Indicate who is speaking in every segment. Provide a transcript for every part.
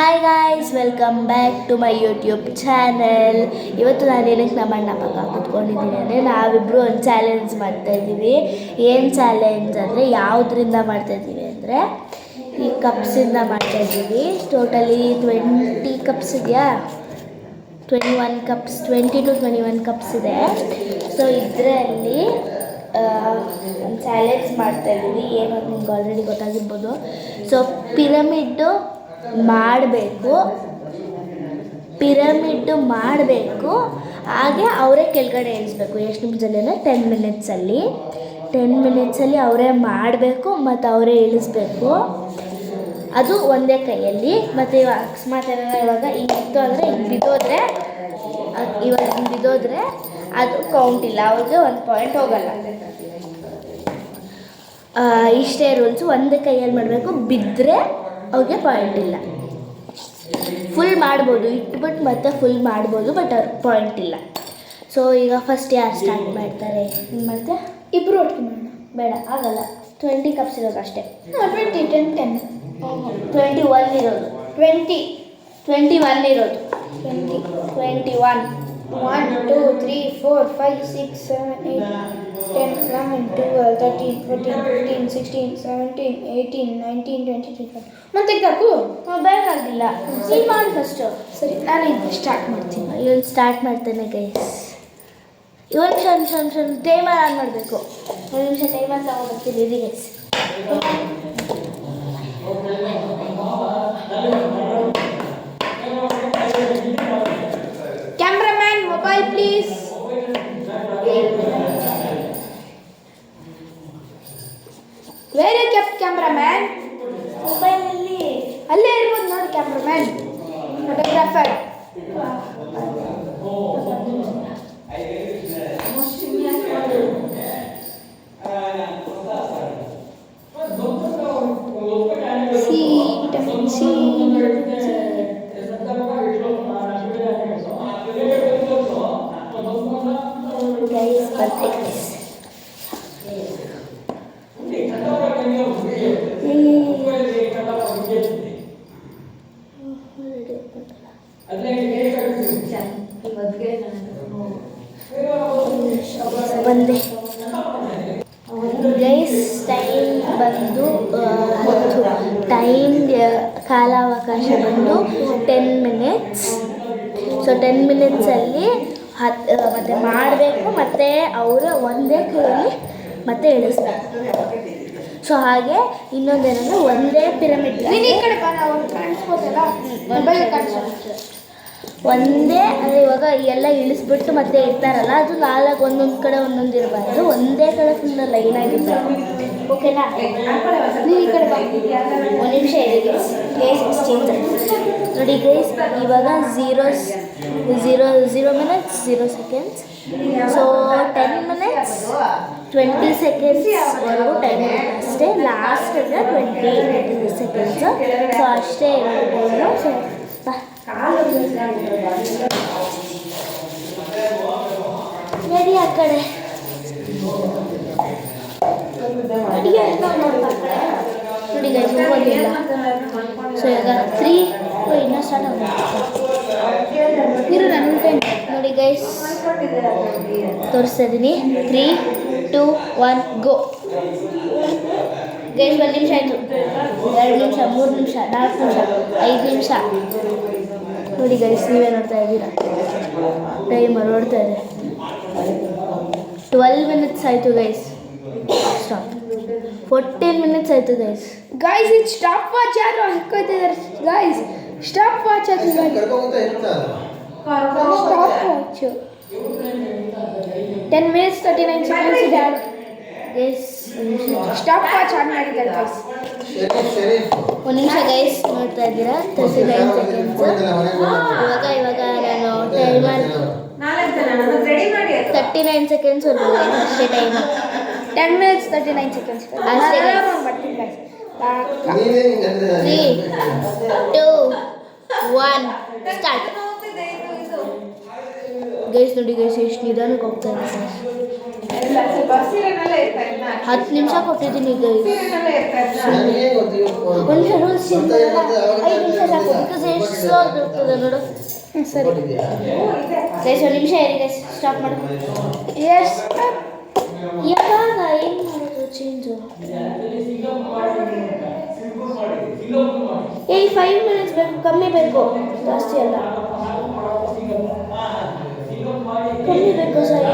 Speaker 1: Hi guys, welcome back to my YouTube channel. ಇವತ್ತು ನಾನು ಏನಕ್ಕೆ ನಮ್ಮ ಅಣ್ಣ ಪಕ್ಕ ಕೂತ್ಕೊಂಡಿದ್ದೀನಿ ಅಂದರೆ ನಾವಿಬ್ಬರು ಒಂದು ಚಾಲೆಂಜ್ ಮಾಡ್ತಾಯಿದ್ದೀವಿ. ಏನು ಚಾಲೆಂಜ್ ಅಂದರೆ ಯಾವುದರಿಂದ ಮಾಡ್ತಾಯಿದ್ದೀವಿ ಅಂದರೆ ಈ ಕಪ್ಸಿಂದ ಮಾಡ್ತಾಯಿದ್ದೀವಿ. ಟೋಟಲಿ 20 ಕಪ್ಸ್ ಇದೆಯಾ, 21 ಕಪ್ಸ್, 20 to 21 ಕಪ್ಸ್ ಇದೆ. ಸೊ ಇದರಲ್ಲಿ ಒಂದು ಚಾಲೆಂಜ್ ಮಾಡ್ತಾಯಿದ್ದೀವಿ. ಏನು ನಿಮ್ಗೆ ಆಲ್ರೆಡಿ ಗೊತ್ತಾಗಿರ್ಬೋದು. ಸೊ ಪಿರಮಿಡ್ಡು ಮಾಡಬೇಕು, ಹಾಗೆ ಅವರೇ ಕೆಳಗಡೆ ಇಳಿಸ್ಬೇಕು. ಎಷ್ಟು ನಿಮಿಷದಲ್ಲಿ ಅಂದರೆ 10 ಮಿನಿಟ್ಸಲ್ಲಿ ಅವರೇ ಮಾಡಬೇಕು ಮತ್ತು ಅವರೇ ಇಳಿಸ್ಬೇಕು. ಅದು ಒಂದೇ ಕೈಯಲ್ಲಿ. ಮತ್ತು ಇವಾಗ ಅಕಸ್ಮಾತ್ ಏನಾರ ಇವಾಗ ಹಿಂಗಿತ್ತು ಅಂದರೆ ಹಿಂಗೆ ಬಿದ್ದೋದ್ರೆ ಅದು ಕೌಂಟ್ ಇಲ್ಲ, ಅವ್ರಿಗೆ 1 ಪಾಯಿಂಟ್ ಹೋಗಲ್ಲ. ಇಷ್ಟೇ ರೂಲ್ಸು. ಒಂದೇ ಕೈಯಲ್ಲಿ ಮಾಡಬೇಕು, ಬಿದ್ದರೆ ಅವ್ರಿಗೆ ಪಾಯಿಂಟ್ ಇಲ್ಲ. ಫುಲ್ ಮಾಡ್ಬೋದು, ಇಟ್ಬಿಟ್ಟು ಮತ್ತೆ ಫುಲ್ ಮಾಡ್ಬೋದು, ಬಟ್ ಅವ್ರಿಗೆ ಪಾಯಿಂಟ್ ಇಲ್ಲ. ಸೊ ಈಗ ಫಸ್ಟ್ ಯಾರು ಸ್ಟಾರ್ಟ್ ಮಾಡ್ತಾರೆ? ಏನು ಮಾಡ್ತೆ?
Speaker 2: ಇಬ್ಬರು ಒಟ್ಟಿಗೆ ಮಾಡೋಣ.
Speaker 1: ಬೇಡ, ಆಗಲ್ಲ. 20 ಕಪ್ಸ್ ಇರೋದು ಅಷ್ಟೇ.
Speaker 2: 20, 10, 10.
Speaker 1: 21 ಇರೋದು.
Speaker 2: 20.
Speaker 1: 21 ಇರೋದು.
Speaker 2: 20.
Speaker 1: 21.
Speaker 2: 1, 2, 3, 4, 5, 6, 7, 8, 10, 11, 12, 13, 14, 15, 16, 17, 18, 19, 20, 21. ಮತ್ತೆ ಸಾಕು?
Speaker 1: ಬೇಕಾಗಿಲ್ಲ. ನೀನು ಮಾಡಿ ಫಸ್ಟು.
Speaker 2: ಸರಿ, ನಾನು ಇದು ಸ್ಟಾರ್ಟ್ ಮಾಡ್ತೀನಿ.
Speaker 1: ಇವನು ಸ್ಟಾರ್ಟ್ ಮಾಡ್ತಾನೆ ಗೈಸ್. ಇವನು ಟೈಮರ್ ಆನ್ ಮಾಡಬೇಕು. 1 ನಿಮಿಷ ಟೈಮರ್ ತಗೊಂಡ್ಬರ್ತೀನಿ ಇರಿ guys.
Speaker 2: Cameraman, mobile please. Where you kept cameraman?
Speaker 1: ಮೊಬೈಲಲ್ಲಿ
Speaker 2: ಅಲ್ಲೇ ಇರ್ಬೋದು ನೋಡಿ cameraman, photographer. C, vitamin C.
Speaker 1: Guys ಬರ್ತೆ ಗೈಸ್. ಬಂದೆ ಗೈಸ್. ಟೈಮ್ ಬಂದು ಕಾಲಾವಕಾಶ ಬಂದು 10 ಮಿನಿಟ್ಸ್. ಸೊ 10 ಮಿನಿಟ್ಸಲ್ಲಿ ಮತ್ತೆ ಮಾಡಬೇಕು, ಮತ್ತು ಅವರು ಒಂದೇ ಕೈಯಲ್ಲಿ ಮತ್ತೆ ಇಳಿಸ್ಬೇಕು. ಸೊ ಹಾಗೆ ಇನ್ನೊಂದೇನಂದರೆ ಒಂದೇ ಪಿರಮಿಡ್,
Speaker 2: ನೀನು ಈ ಕಡೆ ಬಾ, ನಾವು ಕಾಣಿಸ್ಬೋದಲ್ಲ, ಮೊಬೈಲ್ ಕಾಣಿಸ್ಬೋದು.
Speaker 1: ಒಂದೇ ಅಂದರೆ ಇವಾಗ ಎಲ್ಲ ಇಳಿಸ್ಬಿಟ್ಟು ಮತ್ತೆ ಇರ್ತಾರಲ್ಲ, ಅದು 4 ಒಂದೊಂದು ಕಡೆ ಒಂದೊಂದು ಇರಬಾರ್ದು, ಒಂದೇ ಕಡೆ ಫುಲ್ ಲೈನ್ ಆಗಿರ್ಬೇಕು. ಓಕೆನಾ?
Speaker 2: ನೀನು ಈ ಕಡೆ ಬಾ.
Speaker 1: 1 ನಿಮಿಷ ಇದೆ ಗೈಸ್. ಚೇಂಜ್ ನೋಡಿ ಗೈಸ್. ಇವಾಗ 0 ಮಿನಿಟ್ಸ್ 0 ಸೆಕೆಂಡ್ಸ್. ಸೊ 10 ಮಿನಿಟ್ಸ್ 20 ಸೆಕೆಂಡ್ಸ್ವರೆಗೂ ಟೈಮ್ ಇರುತ್ತೆ ಅಷ್ಟೇ. ಲಾಸ್ಟ್ ಅಂದರೆ 20 ಸೆಕೆಂಡ್ಸು. ಸೊ ಅಷ್ಟೇ ಇರೋದು. ಸೊ ನಡಿ ಆ ಕಡೆ. ನೋಡಿ ಗೈಸ್, ಹೋಗೋದಿಲ್ಲ. ಸೊ ಈಗ 3 ಇನ್ನೂ ಸ್ಟಾರ್ಟ್
Speaker 2: ಇರು, ನಾನು
Speaker 1: ನೋಡಿ ಗೈಸ್, ತೋರಿಸ್ತಾ ಇದ್ದೀನಿ. 3, 2, 1 ಗೋ. ಗೈಸ್ 1 ನಿಮಿಷ ಆಯಿತು, 2 ನಿಮಿಷ, 3 ನಿಮಿಷ, 4 ನಿಮಿಷ, 5 ನಿಮಿಷ. ನೋಡಿ ಗೈಸ್, ನೀವೇ ನೋಡ್ತಾ ಇದ್ದೀರಾ, ಟೈಮರ್ ಓಡ್ತಾ ಇದೆ. 12 ಮಿನಿಟ್ಸ್ ಆಯಿತು ಗೈಸ್. ಸ್ಟಾಪ್. 14 ಮಿನಿಟ್ಸ್ ಆಯಿತು ಗೈಸ್.
Speaker 2: ಗೈಸ್, ಇದು ಸ್ಟಾಪ್ ವಾಚ್ ಯಾರು ಹಾಕೋತಿದ್ದಾರೆ? ಗೈಸ್, ಸ್ಟಾಪ್ ವಾಚ್ ಅದು. ಸ್ಟಾಪ್ ವಾಚ್ 10 ಮಿನಿಟ್ಸ್ 39 ಸೆಕೆಂಡ್ಸ್ ಇದೆ.
Speaker 1: ಗೈಸ್
Speaker 2: ಸ್ಟಾಪ್ ವಾಚ್ ಆನ್ ಮಾಡಿದ್ದಾರೆ ಗೈಸ್.
Speaker 1: 1 ನಿಮಿಷ ಗೈಸ್, ನೋಡ್ತಾ ಇದ್ದೀರಾ, 39 ಸೆಕೆಂಡ್ಸ್. ಇವಾಗ ನಾನು ಟೈಮರ್ 39 ಸೆಕೆಂಡ್ಸ್ ಅಷ್ಟೇ ಟೈಮ್.
Speaker 2: 10 ಮಿನಿಟ್ಸ್ 39 ಸೆಕೆಂಡ್ಸ್
Speaker 1: ಅಷ್ಟೇ ಗೈಸ್.
Speaker 2: ಬರ್ತೀನಿ ಗೈಸ್.
Speaker 1: 3, 2, 1 ಸ್ಟಾರ್ಟ್. ಗೈಸ್ ನೋಡಿ ಗೈಸ್, ಎಷ್ಟು ನಿಧಾನಕ್ಕೆ ಹೋಗ್ತಾ ಇದೆ ಸರ್. 10 ನಿಮಿಷ ಕೊಟ್ಟಿದ್ದೀನಿ ಗೈಸ್. ಒಂದು ರೂಲ್ಸ್ 5 ನಿಮಿಷ ಸಾಕು. ಬಿಕಾಸ್ ಸ್ಲೋ ಆಗಿರ್ತದೆ ನೋಡು.
Speaker 2: ಸರಿ
Speaker 1: ಗೈಸ್ ಒಂದು ನಿಮಿಷ ಇರಿ ಗೈಸ್, ಸ್ಟಾಪ್ ಮಾಡು.
Speaker 2: ಎಸ್
Speaker 1: ಯಾವಾಗ ಏನು ಮಾಡೋದು ಚೇಂಜು? 5 ಮಿನಿಟ್ಸ್ ಬೇಕು, ಕಮ್ಮಿ ಬೇಕು, ಜಾಸ್ತಿ ಅಲ್ಲ, ಕಮ್ಮಿ ಬೇಕು ಸರ್.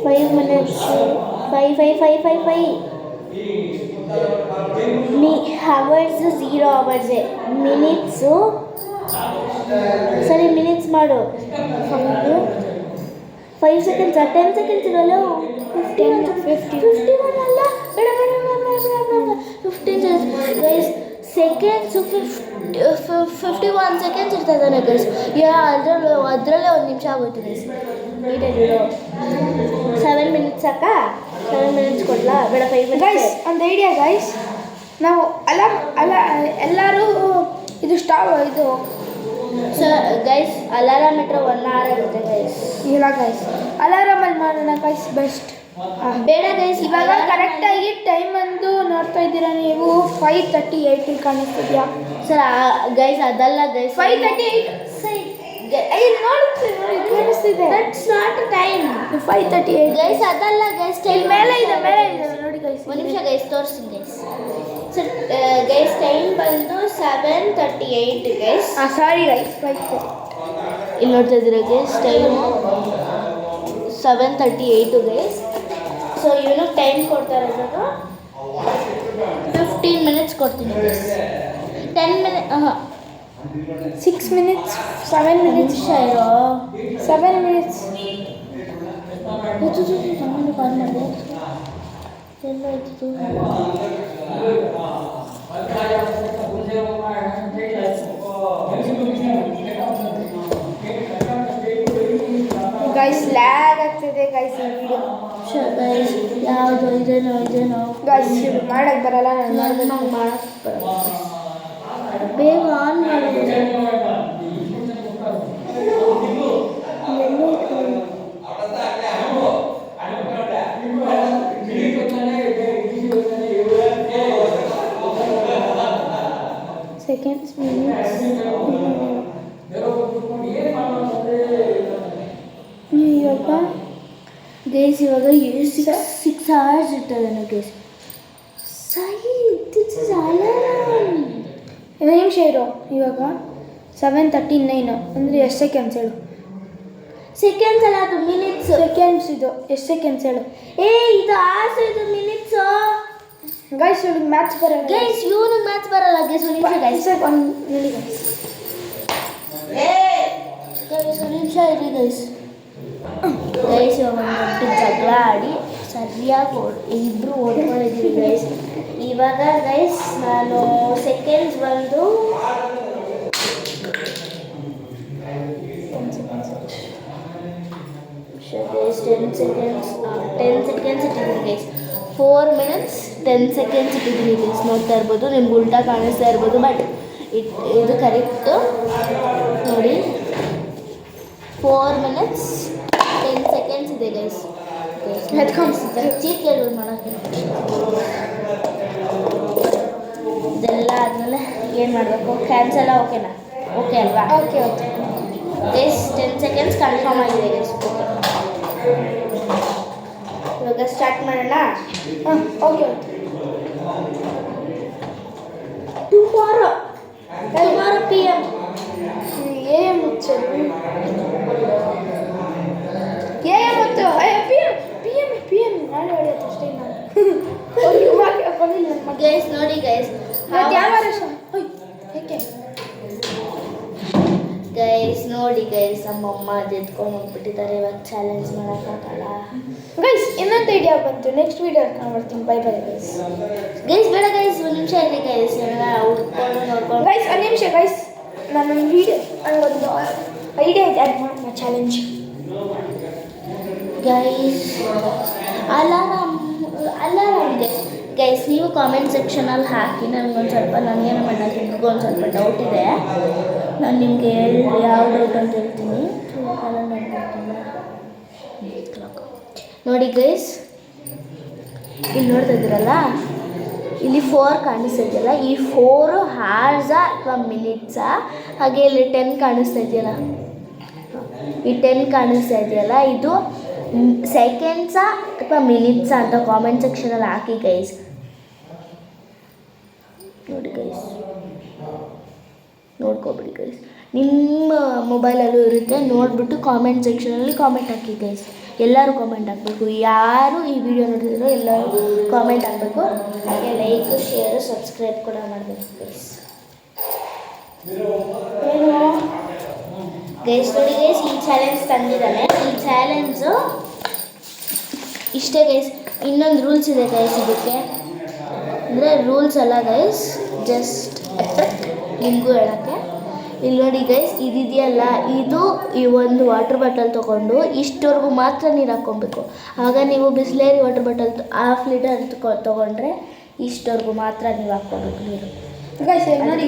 Speaker 1: 5 ಮಿನಿಟ್ಸ್, 5 ಹವರ್ಸು 0 ಅವರ್ಸೇ, ಮಿನಿಟ್ಸು ಸರಿ ಮಿನಿಟ್ಸ್ ಮಾಡು. 5 ಸೆಕೆಂಡ್ಸ್ 10 ಸೆಕೆಂಡ್ಸ್ ಇರಲ್ಲ, 51 ಅಲ್ಲ, ಬೇಡ 15 ಗೈಸ್ ಸೆಕೆಂಡ್ಸು 51 ಸೆಕೆಂಡ್ಸ್ ಇರ್ತದೆ ಗೈಸ್. ಅದರಲ್ಲೇ 1 ನಿಮಿಷ ಆಗೋಯ್ತು ಗೈಸ್. ನೀಟಾಗಿರೋ 7 ಮಿನಿಟ್ಸ್ ಸಾಕಾ? 7 ಮಿನಿಟ್ಸ್ ಕೊಡಲಾ? ಬೇಡ 5 ಮಿನಿಟ್ಸ್.
Speaker 2: ಗೈಸ್ ಒಂದು ಐಡಿಯಾ ಗೈಸ್, ನಾವು ಎಲ್ಲರೂ ಇದು ಇದು
Speaker 1: ಸೊ ಗೈಸ್ ಅಲಾರಾಮ್ ಇಟ್ಟರೆ 1 ಅವರ್ ಆಗುತ್ತೆ ಗೈಸ್.
Speaker 2: ಇಲ್ಲ ಗೈಸ್, ಅಲಾರಾಮಲ್ಲಿ ಮಾಡೋಣ ಗೈಸ್ ಬೆಸ್ಟ್.
Speaker 1: ಬೇಡ ಗೈಸ್,
Speaker 2: ಇವಾಗ ಕರೆಕ್ಟಾಗಿ ಟೈಮ್ ಒಂದು ನೋಡ್ತಾ ಇದ್ದೀರಾ ನೀವು, 5:38 ಕಾಣಿಸ್ತಿದ್ಯಾ
Speaker 1: ಸರ್? ಗೈಸ್ ಅದಲ್ಲ ಗೈಸ್,
Speaker 2: 5:38
Speaker 1: ಸರಿ
Speaker 2: ಕಾಣಿಸ್ತಿದೆ.
Speaker 1: That's not time.
Speaker 2: 5:38
Speaker 1: ಗೈಸ್ ಅದಲ್ಲ ಗೈಸ್, ಟೈಮ್
Speaker 2: ಮೇಲೆ ಇದೆ ನೋಡಿ ಗೈಸ್.
Speaker 1: ಒಂದು ನಿಮಿಷ ಗೈಸ್ ತೋರಿಸ್ತೀನಿ ಗೈಸ್. ಸರ್ ಗೈಸ್ ಟೈಮ್ ಬಂದು 7:38 ಗೈಸ್.
Speaker 2: ಸಾರಿ ಗೈಸ್,
Speaker 1: ಇಲ್ಲಿ ನೋಡ್ತಾ ಇದ್ದೀರಾ ಗೈಸ್, ಟೈಮು 7:38 ಗೈಸ್. ಸೊ ಇವನು ಟೈಮ್ ಕೊಡ್ತಾರೆ ಇವಾಗ 15 ಮಿನಿಟ್ಸ್ ಕೊಡ್ತೀನಿ ಗೈಸ್. 10 ಮಿನಿಟ್
Speaker 2: 6 ಮಿನಿಟ್ಸ್ 7 ಮಿನಿಟ್ಸ್
Speaker 1: ನಿಮಿಷ ಇರೋ
Speaker 2: 7 ಮಿನಿಟ್ಸ್.
Speaker 1: ಕಾಲ್ ಮಾಡಿದೆ ಎಲ್ಲ ಇತ್ತು.
Speaker 2: ಗೈಸ್ ಲ್ಯಾಗ್ ಆಗ್ತಿದೆ ಗೈಸ್ ಈ ವಿಡಿಯೋ.
Speaker 1: ಗೈಸ್ ಯಾವುದು ಇದೇನೋ
Speaker 2: ಗೈಸ್ ಮಾಡಕ್ಕೆ ಬರಲ್ಲ, ನಾನು
Speaker 1: ನಂಗೆ ಮಾಡಕ್ಕೆ ಬರಲ್ಲ. ಬೇಗ ಆನ್ ಮಾಡೋದು.
Speaker 2: ಸೆಕೆಂಡ್ಸ್ ಮಿನಿಟ್ಸ್ ಇವಾಗ
Speaker 1: ಗೈಸ್ ಇವಾಗ 6 hours ಇರ್ತದೆ ಗೈಸ್. ಸರಿ ದಿಸ್ ಇಸ್ ಅಲಾರಾಮ್.
Speaker 2: 2 ನಿಮಿಷ ಇರೋ. ಇವಾಗ 7:39 ಅಂದರೆ ಎಷ್ಟು ಸೆಕೆಂಡ್ಸ್ ಹೇಳು?
Speaker 1: ಸೆಕೆಂಡ್ಸ್ ಅಲ್ಲ, ಅದು ಮಿನಿಟ್ಸ್.
Speaker 2: ಸೆಕೆಂಡ್ಸ್ ಇದು ಎಷ್ಟು ಸೆಕೆಂಡ್ಸ್ ಹೇಳು?
Speaker 1: ಇದು hours, ಇದು ಮಿನಿಟ್ಸ್.
Speaker 2: ಗೈಸ್ ಇವಳಿಗೆ ಮ್ಯಾಥ್ಸ್ ಬರಲ್ಲ
Speaker 1: ಗೈಸ್, ಇವನಿಗೆ ಮ್ಯಾಥ್ಸ್ ಬರಲ್ಲ ಗೈಸ್. ಒಂದು ನಿಮಿಷ ಗೈಸ್,
Speaker 2: ಒಂದು ಹೇಳಿ ಗೈಸ್.
Speaker 1: ಒಂದು ನಿಮಿಷ ಇರಿ ಗೈಸ್. ಗೈಸ್ ಇವಾಗ ಒಂದು ಜಗಳ ಆಡಿ ಸರಿಯಾಗಿ ಇಬ್ಬರು ಓಡ್ಕೊಂಡಿದ್ದೀವಿ ಗೈಸ್. ಇವಾಗ ಗೈಸ್ ನಾನು ಸೆಕೆಂಡ್ಸ್ ಬಂದು 10 ಸೆಕೆಂಡ್ಸ್ ಇಟ್ಟಿದ್ದೀನಿ ಗೈಸ್. 4 minutes 10 seconds ಇಟ್ಟಿದ್ದೀನಿ ಗೈಸ್. ನೋಡ್ತಾ ಇರ್ಬೋದು, ನಿಮ್ಗೆ ಉಲ್ಟಾ ಕಾಣಿಸ್ತಾ ಇರ್ಬೋದು, ಬಟ್ ಇದು ಕರೆಕ್ಟು ನೋಡಿ. 4 minutes 10 seconds ಇದೆ ಗೈಸ್. ಚೀಟ್ ಕೇಳಿ ಮಾಡೋಕ್ಕೆ ಇದೆಲ್ಲ ಆದಮೇಲೆ ಏನು ಮಾಡಬೇಕು? ಕ್ಯಾನ್ಸಲ್ ಓಕೆನಾ? ಓಕೆ ಅಲ್ವಾ?
Speaker 2: Okay okay
Speaker 1: guys 10 seconds confirm ಆಗಿದೆ ಗೈಸ್. ಓಕೆ ಇವಾಗ ಸ್ಟಾರ್ಟ್ ಮಾಡೋಣ.
Speaker 2: ಓಕೆ
Speaker 1: ಟುಮಾರೋ PM
Speaker 2: AM ಹೊತ್ತು PM ನಾಳೆ ಹೊಡೆಯುತ್ತೆ ಅಷ್ಟೇ. ನಾನು
Speaker 1: ಗೈಸ್ ನೋಡಿ ಗೈಸ್,
Speaker 2: ಏಕೆ
Speaker 1: ಗೈಸ್ ನೋಡಿ ಗೈಸ್, ನಮ್ಮಮ್ಮ ಅದು ಎತ್ಕೊಂಡು ಹೋಗ್ಬಿಟ್ಟಿದ್ದಾರೆ. ಇವಾಗ ಚಾಲೆಂಜ್ ಮಾಡೋಕ್ಕಾಗಲ್ಲ
Speaker 2: ಗೈಸ್. ಇನ್ನೊಂದು ಐಡಿಯಾ ಬಂತು, ನೆಕ್ಸ್ಟ್ ವೀಡಿಯೋ ಬರ್ತೀನಿ. Bye guys.
Speaker 1: ಗೈಸ್ ಬೇಡ ಗೈಸ್, ಒಂದು ನಿಮಿಷ ಇರಿ ಗೈಸ್, ಹುಡ್ಕೊಂಡು ನೋಡ್ಕೊಂಡು.
Speaker 2: ಗೈಸ್ ಒಂದು ನಿಮಿಷ ಗೈಸ್, ನಾನೊಂದು ವೀಡಿಯೋ ಒಂದು ಐಡಿಯಾ ಇದೆ, ಅದು ಮಾಡೋಣ ಚಾಲೆಂಜ್.
Speaker 1: ಗೈಸ್ ಅಲಾರಾಮ್ ಗೈಸ್ ನೀವು ಕಾಮೆಂಟ್ ಸೆಕ್ಷನಲ್ಲಿ ಹಾಕಿ. ನನಗೊಂದು ಸ್ವಲ್ಪ, ನನಗೇನೋ ಮಾಡೋದು ಒಂದು ಸ್ವಲ್ಪ ಡೌಟ್ ಇದೆ. ನಾನು ನಿಮಗೆ ಯಾವ ಡೌಟ್ ಅಂತ ಹೇಳ್ತೀನಿ. ನೋಡಿ ಗೈಸ್, ಇಲ್ಲಿ ನೋಡ್ತಾ ಇದ್ದೀರಲ್ಲ, ಇಲ್ಲಿ 4 ಕಾಣಿಸ್ತಾ ಇದೆಯಲ್ಲ, ಈ 4 ಹಾರ್ಸಾ ಅಥವಾ ಮಿನಿಟ್ಸಾ, ಹಾಗೆ ಇಲ್ಲಿ 10 ಕಾಣಿಸ್ತಾ ಇದೆಯಲ್ಲ, ಈ 10 ಕಾಣಿಸ್ತಾ ಇದೆಯಲ್ಲ, ಇದು ಸೆಕೆಂಡ್ಸಾ ಅಥವಾ ಮಿನಿಟ್ಸಾ ಅಂತ ಕಾಮೆಂಟ್ ಸೆಕ್ಷನಲ್ಲಿ ಹಾಕಿ ಗೈಸ್. ನೋಡಿ ಗೈಸ್, ನೋಡ್ಕೊಬಿಡಿ ಗೈಸ್, ನಿಮ್ಮ ಮೊಬೈಲಲ್ಲೂ ಇರುತ್ತೆ, ನೋಡಿಬಿಟ್ಟು ಕಾಮೆಂಟ್ ಸೆಕ್ಷನಲ್ಲಿ ಕಾಮೆಂಟ್ ಹಾಕಿ ಗೈಸ್. ಎಲ್ಲರೂ ಕಾಮೆಂಟ್ ಹಾಕಬೇಕು, ಯಾರು ಈ ವಿಡಿಯೋ ನೋಡಿದ್ರು ಎಲ್ಲರೂ ಕಾಮೆಂಟ್ ಹಾಕಬೇಕು, ಹಾಗೆ ಲೈಕ್ ಶೇರ್ ಸಬ್ಸ್ಕ್ರೈಬ್ ಕೂಡ ಮಾಡಬೇಕು ಗೈಸ್. ಗೈಸ್ ನೋಡಿ ಗೈಸ್, ಈ ಚಾಲೆಂಜ್ ತಂದಿದ್ದಾನೆ. ಈ ಚಾಲೆಂಜು ಇಷ್ಟೇ ಗೈಸ್. ಇನ್ನೊಂದು ರೂಲ್ಸ್ ಇದೆ ಗೈಸ್ ಇದಕ್ಕೆ, ಅಂದರೆ ರೂಲ್ಸ್ ಅಲ್ಲ ಗೈಸ್, ಜಸ್ಟ್ ನಿಮಗೂ ಹೇಳೋಕ್ಕೆ. ಇಲ್ಲಿ ನೋಡಿ ಗೈಸ್, ಇದಿದೆಯಲ್ಲ, ಇದು ಈ ಒಂದು ವಾಟರ್ ಬಾಟಲ್ ತೊಗೊಂಡು ಇಷ್ಟವರೆಗೂ ಮಾತ್ರ ನೀರು ಹಾಕ್ಕೊಬೇಕು. ಆಗ ನೀವು ಬಿಸ್ಲೇರಿ ವಾಟರ್ ಬಾಟಲ್ 1/2 ಲೀಟರ್ ತೊಗೊಂಡ್ರೆ ಇಷ್ಟವರೆಗೂ ಮಾತ್ರ ನೀವು ಹಾಕ್ಕೊಬೇಕು ನೀರು.
Speaker 2: ನೋಡಿ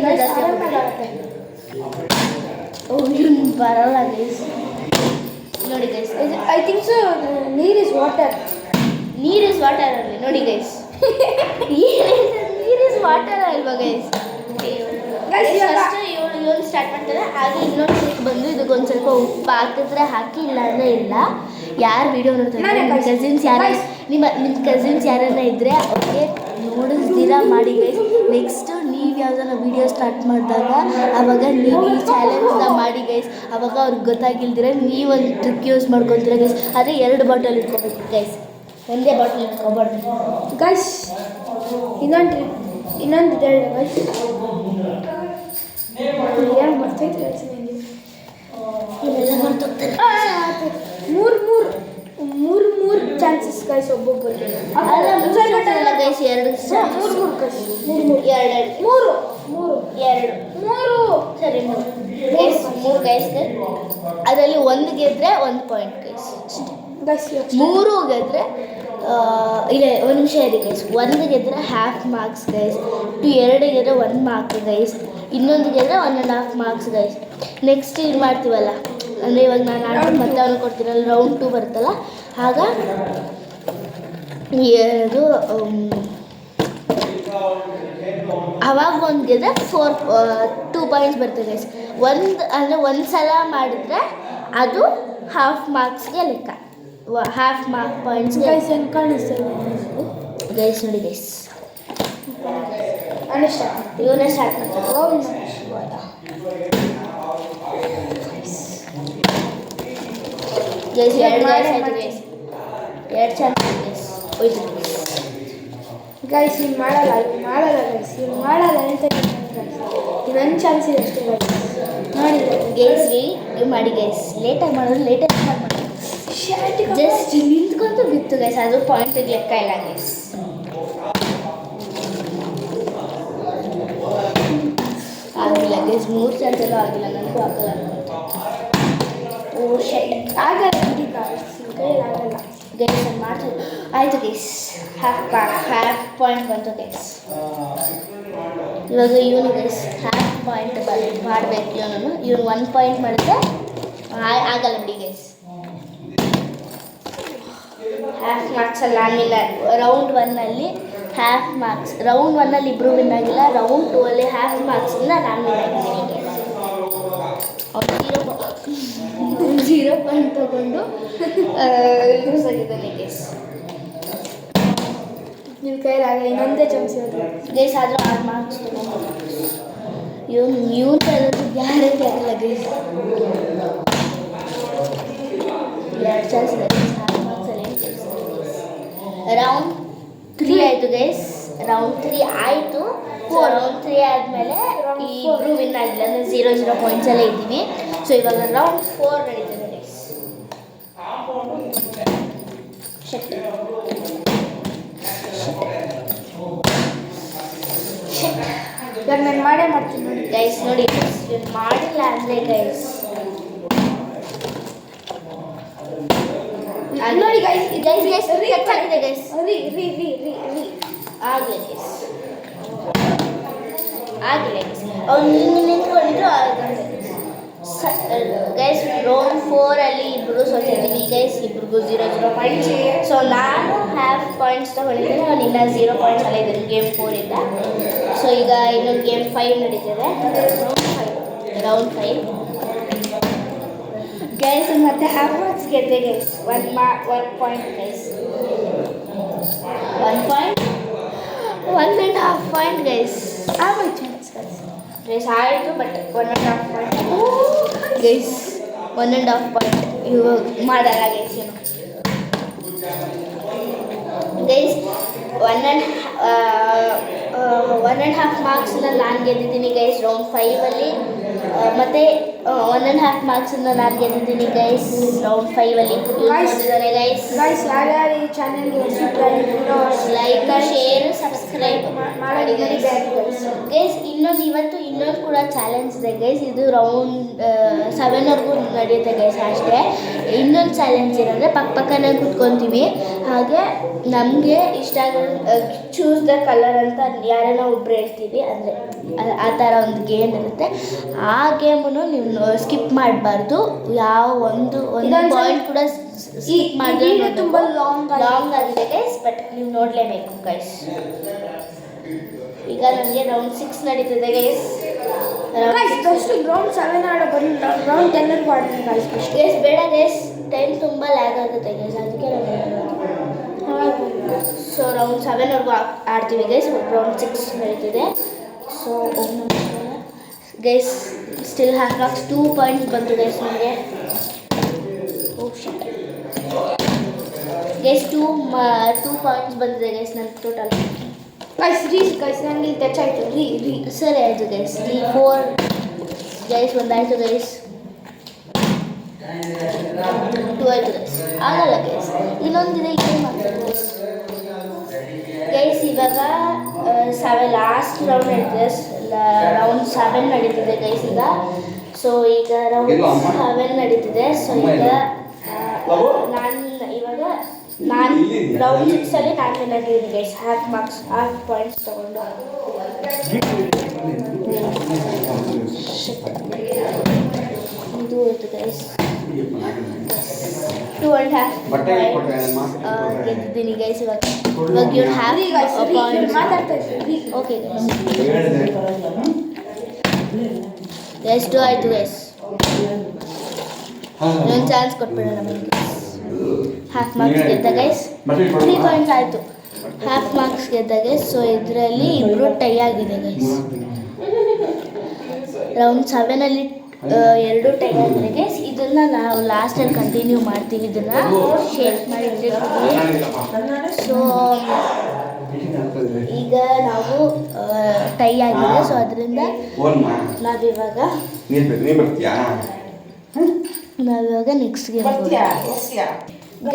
Speaker 1: ಬರಲ್ಲ ಗೈಸ್. ನೋಡಿ ಗೈಸ್,
Speaker 2: ಐ ಥಿಂಕ್ ಸೊ ನೀರ್ ಇಸ್ ವಾಟರ್.
Speaker 1: ನೀರ್ ಇಸ್ ವಾಟರ್ ಅಲ್ಲಿ ನೋಡಿ ಗೈಸ್. ನೀರ್ ಇಸ್ ವಾಟರ್ ಅಲ್ವಾ ಗೈಸ್? ಫಸ್ಟ್ ಇವನು ಸ್ಟಾರ್ಟ್ ಮಾಡ್ತಾರೆ, ಹಾಗೆ ಇನ್ನೊಂದು ಟ್ರಿಕ್ ಬಂದು ಇದಕ್ಕೊಂದು ಸ್ವಲ್ಪ ಉಪ್ಪು ಹಾಕಿದ್ರೆ ಹಾಕಿ, ಇಲ್ಲ ಅಂದರೆ ಇಲ್ಲ. ಯಾರು ವೀಡಿಯೋ ನೋಡ್ತಾರೆ, ನಿಮ್ಮ ಕಸಿನ್ಸ್ ನಿಮ್ಮ ಕಸಿನ್ಸ್ ಯಾರನ್ನ ಇದ್ದರೆ ಅವ್ರಿಗೆ ನೋಡಿಸ್ದಿರ ಮಾಡಿ ಗೈಸ್. ನೆಕ್ಸ್ಟು ನೀವು ಯಾವ್ದಾರ ವೀಡಿಯೋ ಸ್ಟಾರ್ಟ್ ಮಾಡಿದಾಗ ಆವಾಗ ನೀವು ಈ ಚಾಲೆಂಜ್ನ ಮಾಡಿ ಗೈಸ್. ಆವಾಗ ಅವ್ರಿಗೆ ಗೊತ್ತಾಗಿಲ್ದಿರ ನೀವೊಂದು ಟ್ರಿಕ್ ಯೂಸ್ ಮಾಡ್ಕೊತೀರ ಗೈಸ್. ಆದರೆ 2 ಬಾಟಲ್ ಇಟ್ಕೋಬೇಕು ಗೈಸ್, ಒಂದೇ ಬಾಟಲ್ ಇಟ್ಕೊಬಾರ್ದು
Speaker 2: ಗೈಸ್. ಇನ್ನೊಂದು ಹೇಳಿ ಗೈಸ್, ಏನು ಬರ್ತೈತೆ ಗೈಸ್ ನನಗೆ,
Speaker 1: ಇವೆಲ್ಲ ಬರ್ತೋಗ್ತಾರೆ.
Speaker 2: ಮೂರು ಚಾನ್ಸಸ್ ಗೈಸ್ ಒಬ್ಬೊಬ್ಬರಿಗೆ.
Speaker 1: ಅಲ್ಲ ಗೈಸ್, 2 ಸರಿ 3 ಗೈಸ್ಗೆ. ಅದರಲ್ಲಿ 1 ಗೆದ್ರೆ 1 ಪಾಯಿಂಟ್ ಗೈಸ್ ಅಷ್ಟೇ. 3 ಗೆದ್ರೆ ಇಲ್ಲ, 1 ನಿಮಿಷ ಇದೆ ಗೈಸ್. 1 ಗೆದ್ರೆ ½ ಮಾರ್ಕ್ಸ್ ಗೈಸ್, 2 ಗೆದ್ರೆ 1 ಮಾರ್ಕ್ ಗೈಸ್, ಇನ್ನೊಂದು ಗೆದ್ರೆ 1.5 ಮಾರ್ಕ್ಸ್ ಗೈಸ್. ನೆಕ್ಸ್ಟ್ ಇದು ಮಾಡ್ತೀವಲ್ಲ, ಅಂದರೆ ಇವಾಗ ನಾನು ಆಡ್ಬಿಟ್ಟು ಮತ್ತೆ ಅವ್ನು ಕೊಡ್ತೀನಲ್ಲ, ರೌಂಡ್ 2 ಬರುತ್ತಲ್ಲ, ಆಗ 2 ಅವಾಗ 1 ಗೆದ್ರೆ 2 ಪಾಯಿಂಟ್ಸ್ ಬರ್ತದೆ ಗೈಸ್. ಒಂದು ಸಲ ಮಾಡಿದ್ರೆ ಅದು ½ ಮಾರ್ಕ್ಸ್ಗೆ ಲೆಕ್ಕ, ½ ಮಾರ್ಕ್ ಪಾಯಿಂಟ್ಸ್ಗೆ
Speaker 2: ಗೈಸ್. ಹೆಂಗೆ ಕಾಣಿಸ್ತದೆ
Speaker 1: ಗೈಸ್? ನೋಡಿ ಗೈಸ್, ಇವನೇ ಸ್ಟಾರ್ಟ್ ಮಾಡ್ತಾರೆ. ಗೈಸ್ 2 ಗೈಸ್ ಆಯ್ತು ಗೈಸ್, 2 ಚಾನ್ಸ್ ಗೈಸ್ ಹೋಯ್ತು
Speaker 2: ಗೈಸ್. ಇನ್ನು ಮಾಡಲ್ಲ ಗೈಸ್, ಇನ್ನು ಮಾಡಲ್ಲ ಅಂತ ಇನ್ನೊಂದು ಚಾನ್ಸ್ ಇದೆ ಅಷ್ಟೇ ಗೈಸ್. ನೋಡಿ
Speaker 1: ಗೈಸ್, ನೀವು ಮಾಡಿ ಗೈಸ್. ಲೇಟಾಗಿ ಮಾಡಿದ್ರೆ ಲೇಟಾಗಿ ಸ್ಟಾರ್ಟ್ ಮಾಡಿ, ಜಸ್ಟ್ ನಿಂತ್ಕೊಂತು ಬಿತ್ತು ಗೈಸ್, ಅದು ಪಾಯಿಂಟಿಗೆ ಲೆಕ್ಕ ಇಲ್ಲ ಗೈಸ್. ಆಗಿಲ್ಲ ಗೈಸ್, 3 ಚಾನ್ಸ್ ಎಲ್ಲ ಆಗಿಲ್ಲ, ನನಗೂ ಆಗಲ್ಲ ಅನ್ಕೊಂತ. ಓ ಶಟ್,
Speaker 2: ಆಗಲ್ಲ ಬಿಡಿ ಗೈಸ್, ಕೈಯಲ್ಲಿ ಆಗಲ್ಲ
Speaker 1: ಗೈಸ್. ನಾನು ಮಾಡ್ತೀನಿ, ಆಯಿತು ಗೈಸ್. ½ ಪಾಯಿಂಟ್ ಬಂತು ಗೈಸ್. ಇವಾಗ ಇವನು ಗೈಸ್ ½ ಪಾಯಿಂಟ್ ಮಾಡಬೇಕು. ಇವನು 1 ಪಾಯಿಂಟ್ ಮಾಡಿದ್ರೆ ಆಗಲ್ಲ ಬಿಡಿ ಗೈಸ್. ½ ಮಾರ್ಕ್ಸ್ ಅಲ್ಲ, ಆಮೇಲೆ ರೌಂಡ್ 1ಅಲ್ಲಿ ½ ಮಾರ್ಕ್ಸ್. ರೌಂಡ್ 1ಅಲ್ಲಿ ಇಬ್ಬರು ವಿನ್ ಆಗಿಲ್ಲ, ರೌಂಡ್ 2ಅಲ್ಲಿ ½ ಮಾರ್ಕ್ಸಿಂದ ನಾನು ವಿನ್ ಆಗಿದ್ದೀನಿ ಗೈಸ್. ಅವ್ರು 0 ಪಾಯಿಂಟ್ ತೊಗೊಂಡು ಲೂಸ್ ಆಗಿದ್ದಾನೆ ಗೈಸ್.
Speaker 2: ನಿಮ್ಮ ಕೈಯಲ್ಲಿ ಆಗಲ್ಲ, ಇನ್ನೊಂದೇ ಚಾನ್ಸ್ ಇರೋದು
Speaker 1: ಗೈಸ್. ಆದರೂ 6 ಮಾರ್ಕ್ಸ್ ತೊಗೊಂಡು ಇವನು ತರೋದು ಗ್ಯಾರಂಟಿ ಆಗಲ್ಲ ಗೈಸ್. 2 ಚಾನ್ಸ್ ಇದೆ ಗೈಸ್, 6 ಮಾರ್ಕ್ಸಲ್ಲಿ ಏನು ಕೆಲಸ ಗೈಸ್. ರೌಂಡ್ 3 ಆಯಿತು ಗೈಸ್, ರೌಂಡ್ 3 ಆಯಿತು. ರೌಂಡ್ 3 ಆದಮೇಲೆ ಇಬ್ಬರು ವಿನ್ ಆಗಿಲ್ಲ, ಅಂದರೆ 0 ಪಾಯಿಂಟ್ಸಲ್ಲೇ ಇದ್ದೀವಿ. ಸೊ ಇವಾಗ ರೌಂಡ್ 4 ನಡೀತದೆ ಗೈಸ್.
Speaker 2: ಇವಾಗ ನಾನು ಮಾಡೇ ಮಾಡ್ತೀನಿ ನೋಡಿ
Speaker 1: ಗೈಸ್. ನೋಡಿ ಮಾಡಿಲ್ಲ ಅಂದರೆ ಗೈಸ್
Speaker 2: ನೋಡಿ ಗೈಸ್,
Speaker 1: ಗೈಸ್ ಗೈಸ್ ಹೆಚ್ಚಾಗಿದೆ ಗೈಸ್. ಆಗಲಿ ಗೈಸ್, ಆಗಿಲ್ಲ ಗೈಸ್. ಅವ್ನು ನಿಂತ್ಕೊಂಡಿದ್ರು ಆಗಂತೆ. ಗೈಸ್ ರೌಂಡ್ 4 ಇಬ್ಬರು ಸೋತಿದ್ದೀವಿ ಗೈಸ್, ಇಬ್ರಿಗೂ 0 ಪಾಯಿಂಟ್ಸ್. ಸೊ ನಾನು ಹಾಫ್ ಪಾಯಿಂಟ್ಸ್ ತೊಗೊಂಡಿದ್ದೀನಿ, ನಾನು ಇನ್ನೂ 0 ಪಾಯಿಂಟ್ಸ್ ಅಲ್ಲ ಇದ್ದೀನಿ ಗೇಮ್ 4 ಇಂದ. ಸೊ ಈಗ ಇನ್ನೊಂದು ಗೇಮ್ 5 ನಡೀತಿದೆ, ರೌಂಡ್ 5 ಗೈಸ್. ಮತ್ತೆ ಹಾಫ್ ಮಾರ್ಕ್ಸ್ ಗೆದ್ದೆ guys, 1 point guys, 1 point, 1.5 point guys. Guys ಆಯಿತು, ಬಟ್ 1.5 ಪಾಯಿಂಟ್ ಗೈಸ್, 1.5 ಪಾಯಿಂಟ್ ಇವಾಗ ಮಾಡಲ್ಲ ಗೈಸ್. ಏನು ಗೈಸ್ 1.5 ಮಾರ್ಕ್ಸನ್ನ ನಾನು ಗೆದ್ದಿದ್ದೀನಿ ಗೈಸ್ ರೌಂಡ್ 5 ಮತ್ತು 1.5 ಮಾರ್ಕ್ಸನ್ನ ನಾನು ಗೆದ್ದಿದ್ದೀನಿ ಗೈಸ್ ರೌಂಡ್ 5 ಗೆದ್ದಿದ್ದಾನೆ ಗೈಸ್.
Speaker 2: ಯಾರ್ಯಾರು ಈ ಚಾನಲ್ಗೆ
Speaker 1: ಲೈಕ್ ಶೇರ್ ಸಬ್ಸ್ಕ್ರೈಬ್ ಮಾಡಿ ಗೈಸ್. ಇವತ್ತು ಇನ್ನೊಂದು ಕೂಡ ಚಾಲೆಂಜ್ ಇದೆ ಗೈಸ್, ಇದು ರೌಂಡ್ 7ವರೆಗೂ ನಡೆಯುತ್ತೆ ಗೈಸ್ ಅಷ್ಟೇ. ಇನ್ನೊಂದು ಚಾಲೆಂಜ್ ಏನಂದರೆ ಪಕ್ಕನೇ ಕೂತ್ಕೊತೀವಿ, ಹಾಗೆ ನಮಗೆ ಇಷ್ಟ ಚೂಸ್ ದ ಕಲರ್ ಅಂತ ಯಾರನ್ನ ಒಬ್ರು ಹೇಳ್ತೀವಿ, ಅಂದರೆ ಆ ಥರ ಒಂದು ಗೇಮ್ ಇರುತ್ತೆ. ಆ ಗೇಮನ್ನು ನೀವು ಸ್ಕಿಪ್ ಮಾಡಬಾರ್ದು, ಯಾವ ಒಂದು ಪಾಯಿಂಟ್ ಕೂಡ ಸ್ಕಿಪ್ ಮಾಡಿದ್ರೆ ತುಂಬ ಲಾಂಗ್ ಆಗಿದೆ ಗೈಸ್, ಬಟ್ ನೀವು ನೋಡಲೇಬೇಕು ಗೈಸ್. ಈಗ ನನಗೆ ರೌಂಡ್ 6 ನಡೀತಿದೆ ಗೈಸ್.
Speaker 2: ರೌಂಡ್ 7 ಆಡೋ ಬರೀ ರೌಂಡ್ 10 ಆಡೋಣ ಗೈಸ್.
Speaker 1: ಗೈಸ್ ಬೇಡ ಗೈಸ್, ಟೈಮ್ ತುಂಬ ಲ್ಯಾಗ್ ಆಗುತ್ತೆ ಗೈಸ್, ಅದಕ್ಕೆ ಸೊ ರೌಂಡ್ 7ವರೆಗೂ ಆಡ್ತೀವಿ ಗೈಸ್, ರೌಂಡ್ 6 ನಡೀತಿದೆ. So guys still half marks 2 points ಬಂತು ಗೈಸ್ ನನಗೆ. ಗೈಸ್ 2 ಪಾಯಿಂಟ್ಸ್ ಬಂದಿದೆ ಗೈಸ್ ನನ್ನ ಟೋಟಲ್.
Speaker 2: ಗೈಸ್ ನನಗೆ ಟಚ್ ಆಯಿತು,
Speaker 1: ಸರಿ ಆಯಿತು ಗೈಸ್. 4 ಗೈಸ್ ಒಂದಾಯಿತು ಗೈಸ್, 2 ಆಯಿತು ಗೈಸ್. ಆಗಲ್ಲ ಗೈಸ್, ಇನ್ನೊಂದಿದೆ ಏನು ಮಾಡ್ತಾರೆ ಗೈಸ್. ಇವಾಗ 7 ಲಾಸ್ಟ್ ರೌಂಡ್ ನಡೀತಿದೆ, ರೌಂಡ್ 7 ನಡೀತಿದೆ ಗೈಸ್ ಈಗ. ಸೊ ಈಗ ರೌಂಡ್ 7 ನಡೀತಿದೆ. ಸೊ ಈಗ ನಾನು ರೌಂಡ್ 6 ನಾನು ವಿನ್ನಾಗಿದ್ದೀನಿ ಗೈಸ್, ಹಾಫ್ ಪಾಯಿಂಟ್ಸ್ ತೊಗೊಂಡು. ಇದು ಆಯಿತು ಗೈಸ್, 2.5 ಗೆದ್ದಿದ್ದೀನಿ ಗೈಸ್. ಇವಾಗ ಯು ಹ್ಯಾವ್ ಓಕೆ ಗೈಸ್ 2 ಆಯಿತು ಗೈಸ್. ಇನ್ನೊಂದು ಚಾನ್ಸ್ ಕೊಟ್ಬಿಡೋಣ ನಮಗೆ. ಹಾಫ್ ಮಾರ್ಕ್ಸ್ ಗೆದ್ದ ಗೈಸ್, 3 ಪಾಯಿಂಟ್ಸ್ ಆಯಿತು, ಹಾಫ್ ಮಾರ್ಕ್ಸ್ ಗೆದ್ದ ಗೈಸ್. ಸೊ ಇದರಲ್ಲಿ ಇಬ್ಬರು ಟೈ ಆಗಿದೆ ಗೈಸ್. ರೌಂಡ್ 7 2 ಟೈ ಆಗಿದೆ ಗೈಸ್. ಇದನ್ನು ನಾವು ಲಾಸ್ಟಲ್ಲಿ ಕಂಟಿನ್ಯೂ ಮಾಡ್ತೀವಿ, ಇದನ್ನು ಶೇರ್ ಮಾಡಿಟ್ಟಿರ್ತೀವಿ. ಸೊ ಈಗ ನಾವು ಟೈ ಆಗಿದೆ, ಸೊ ಅದರಿಂದ ನಾವಿವಾಗ next game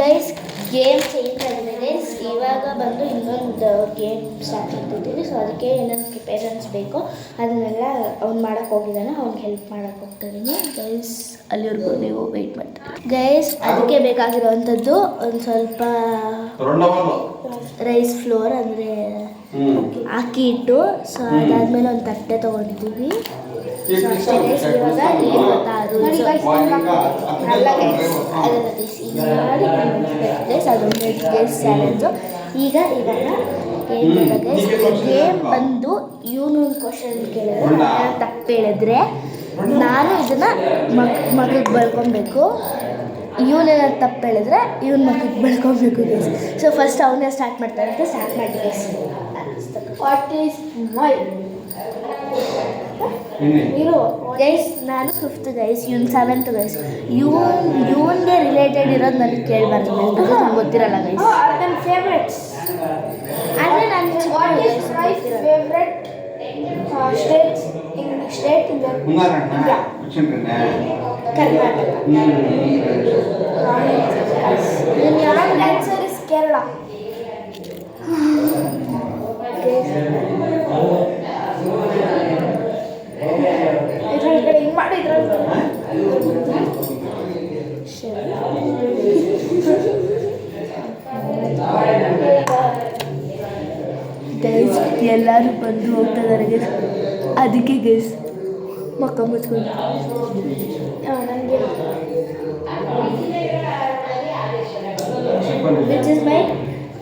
Speaker 1: guys. Game change ಆಗಿದೆ ಗೈಸ್. ಇವಾಗ ಬಂದು ಇನ್ನೊಂದು ಗೇಮ್ ಸ್ಟಾರ್ಟ್ ಮಾಡ್ತಿದ್ದೀವಿ. ಸೊ ಅದಕ್ಕೆ ಏನೇನು ಪ್ರಿಪೇರೆನ್ಸ್ ಬೇಕು ಅದನ್ನೆಲ್ಲ ಅವ್ನು ಮಾಡೋಕ್ಕೆ ಹೋಗಿದ್ದಾನೆ, ಅವ್ನಿಗೆ ಹೆಲ್ಪ್ ಮಾಡೋಕ್ಕೆ ಹೋಗ್ತಾಯಿದ್ದೀನಿ ಗೈಸ್. ಅಲ್ಲಿವರೆಗೂ ನೀವು ವೆಯ್ಟ್ ಮಾಡ್ತೀವಿ ಗೈಸ್. ಅದಕ್ಕೆ ಬೇಕಾಗಿರೋವಂಥದ್ದು ಒಂದು ಸ್ವಲ್ಪ ರೈಸ್ ಫ್ಲೋರ್, ಅಂದರೆ ಅಕ್ಕಿ ಹಿಟ್ಟು. ಸೊ ಅದಾದಮೇಲೆ ಒಂದು ತಟ್ಟೆ ತೊಗೊಂಡಿದ್ದೀವಿ. ಸೊ ಅಷ್ಟೇ ಗೈಸ್. ಇವಾಗ ಏನು ಗೊತ್ತಾ, ಅದೊಂದು ಚಾಲೆಂಜು. ಇವಾಗ ಏನು ಗೊತ್ತಾ ಗೈಸ್, ಗೇಮ್ ಬಂದು ಇವನು ಒಂದು ಕ್ವಶನ್ ಕೇಳಿದ್ರೆ ನಾನು ತಪ್ಪು ಹೇಳಿದ್ರೆ ನಾನು ಇದನ್ನು ಮಗಕ್ಕೆ ಬಳ್ಕೊಬೇಕು, ಇವನೇನಾದ್ರು ತಪ್ಪು ಹೇಳಿದ್ರೆ ಇವನ ಮಗಕ್ಕೆ ಬಳ್ಕೊಬೇಕು ಗೈಸ್. ಸೊ ಫಸ್ಟ್ ಅವನೇ ಸ್ಟಾರ್ಟ್ ಮಾಡ್ತಾರೆ ಅಂತ ಸ್ಟಾರ್ಟ್ ಮಾಡಿ guys. What is my guys, ನಾನು 5th ಗೈಸ್, ಇವನು 7th ಗೈಸ್. ಇವನ್ಗೆ ರಿಲೇಟೆಡ್ ಇರೋದು ನನಗೆ ಕೇಳಬಾರ್ದು ಗೈಸ್, ಬಿಕಾಸ್ ನಂಗೆ ಗೊತ್ತಿರಲ್ಲ ಗೈಸ್.
Speaker 2: ನನ್ನ ಫೇವ್ರೆಟ್ಸ್
Speaker 1: ಅಂದರೆ ನಾನು
Speaker 2: what is my favourite state in India?
Speaker 1: Karnataka.
Speaker 2: ನನ್ನ ಆನ್ಸರ್ ಇಸ್ ಕೇರಳ. ಹಿಂಗೆ ಮಾಡಿದ್ರೆ
Speaker 1: ಗೈಸ್ ಎಲ್ಲರೂ ಬಂದು ಹೋಗ್ತಾ ಇದ್ದಾರೆ ಗೈಸ್, ಅದಕ್ಕೆ ಗೈಸ್ ಮಕ್ಕ ಮುಚ್ಕೊಂಡು
Speaker 2: ನನಗೆ
Speaker 1: which is my